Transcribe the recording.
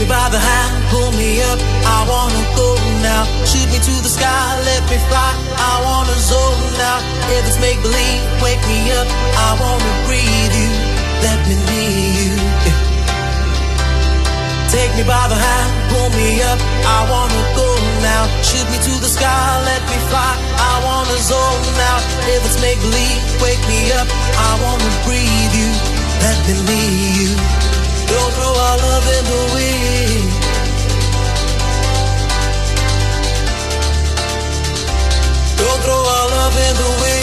by the hand, pull me up, I wanna go now. Shoot me to the sky, let me fly, I wanna zone now. If it's make-believe, wake me up, I wanna breathe you, let me need you, yeah. Take me by the hand, pull me up, I wanna go now. Shoot me to the sky, let me fly, I wanna zone now. If it's make-believe, wake me up, I wanna breathe you, let me need you. Don't throw our love in the wind. Don't throw our love in the wind.